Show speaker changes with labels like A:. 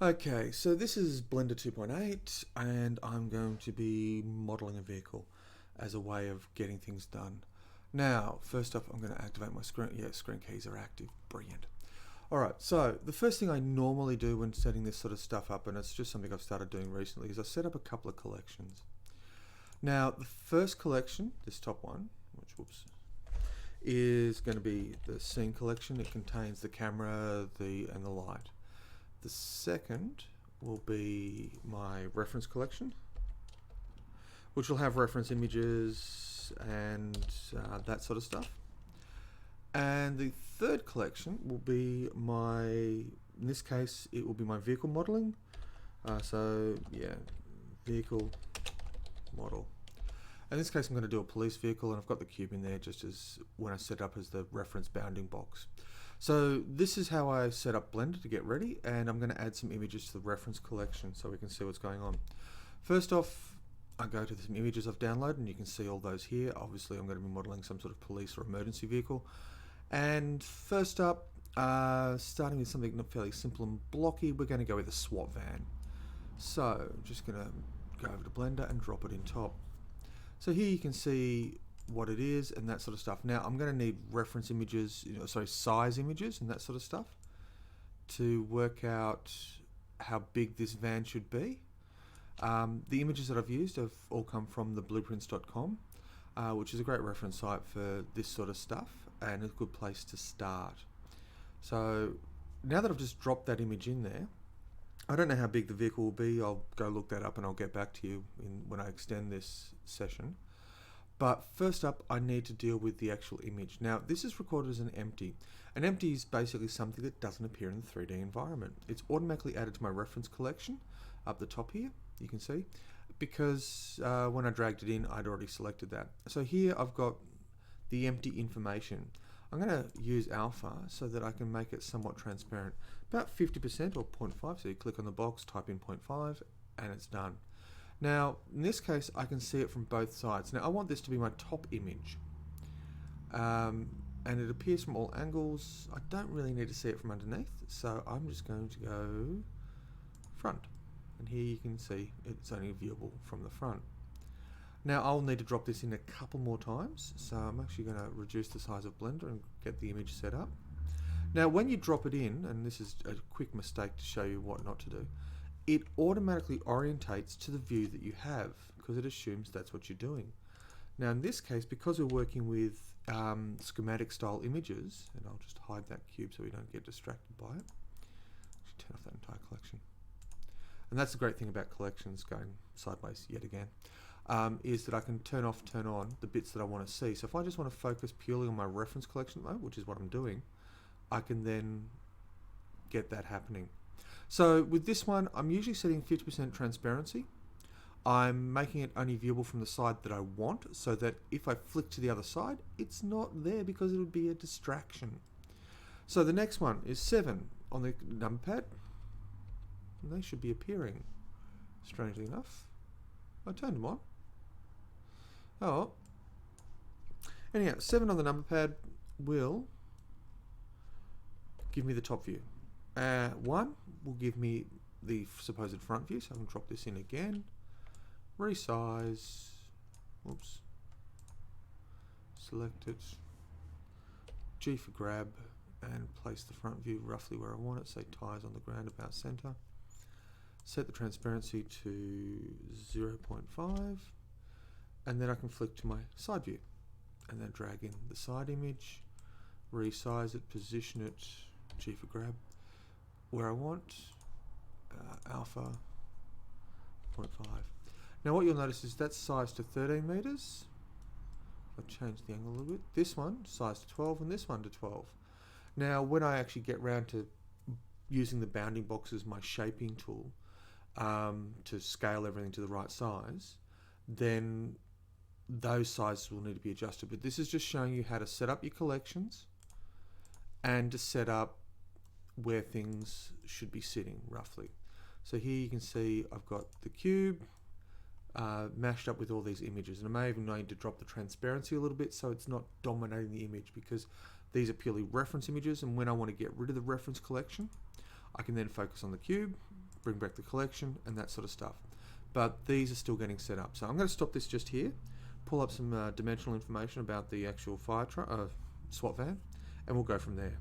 A: Okay, so this is Blender 2.8 and I'm going to be modeling a vehicle as a way of getting things done. Now, first up, I'm going to activate my screen. Yeah, screen keys are active. Brilliant. Alright, so the first thing I normally do when setting this sort of stuff up, and it's just something I've started doing recently, is I set up a couple of collections. Now, the first collection, this top one, is going to be the scene collection. It contains the camera, and the light. The second will be my reference collection, which will have reference images and that sort of stuff. And the third collection will be in this case, it will be my vehicle modeling. So yeah, vehicle model. In this case, I'm going to do a police vehicle, and I've got the cube in there just as when I set up as the reference bounding box. So this is how I set up Blender to get ready, and I'm going to add some images to the reference collection so we can see what's going on. First off, I go to some images I've downloaded, and you can see all those here. Obviously, I'm going to be modeling some sort of police or emergency vehicle. And first up, starting with something fairly simple and blocky, we're going to go with a SWAT van. So I'm just going to go over to Blender and drop it in top. So here you can see what it is and that sort of stuff. Now I'm going to need reference images, size images and that sort of stuff to work out how big this van should be. The images that I've used have all come from the blueprints.com, which is a great reference site for this sort of stuff and a good place to start. So now that I've just dropped that image in there, I don't know how big the vehicle will be. I'll go look that up and I'll get back to you when I extend this session. But first up, I need to deal with the actual image. Now, this is recorded as an empty. An empty is basically something that doesn't appear in the 3D environment. It's automatically added to my reference collection up the top here, you can see, because when I dragged it in, I'd already selected that. So here I've got the empty information. I'm going to use alpha so that I can make it somewhat transparent. About 50% or 0.5, so you click on the box, type in 0.5, and it's done. Now, in this case, I can see it from both sides. Now, I want this to be my top image. And it appears from all angles. I don't really need to see it from underneath, so I'm just going to go front. And here you can see it's only viewable from the front. Now, I'll need to drop this in a couple more times, so I'm actually going to reduce the size of Blender and get the image set up. Now, when you drop it in, and this is a quick mistake to show you what not to do, it automatically orientates to the view that you have because it assumes that's what you're doing. Now, in this case, because we're working with schematic style images, and I'll just hide that cube so we don't get distracted by it. Just turn off that entire collection. And that's the great thing about collections going sideways yet again. Is that I can turn off, turn on the bits that I want to see. So if I just want to focus purely on my reference collection at the moment, which is what I'm doing, I can then get that happening. So with this one, I'm usually setting 50% transparency. I'm making it only viewable from the side that I want, so that if I flick to the other side, it's not there because it would be a distraction. So the next one is 7 on the number pad. And they should be appearing, strangely enough. I turned them on. Oh. Anyhow, 7 on the number pad will give me the top view. 1 will give me the supposed front view, so I can drop this in again. Resize. Oops. Select it. G for grab and place the front view roughly where I want it, say tires on the ground about center. Set the transparency to 0.5 and then I can flick to my side view and then drag in the side image, resize it, position it, G for grab, where I want, alpha 0.5. Now what you'll notice is that's sized to 13 meters. I'll change the angle a little bit. This one sized to 12 and this one to 12. Now when I actually get round to using the bounding box as my shaping tool, to scale everything to the right size, then those sizes will need to be adjusted. But this is just showing you how to set up your collections and to set up where things should be sitting roughly. So here you can see I've got the cube mashed up with all these images, and I may even need to drop the transparency a little bit so it's not dominating the image, because these are purely reference images, and when I want to get rid of the reference collection, I can then focus on the cube, bring back the collection, and that sort of stuff. But these are still getting set up. So I'm going to stop this just here, pull up some dimensional information about the actual SWAT van, and we'll go from there.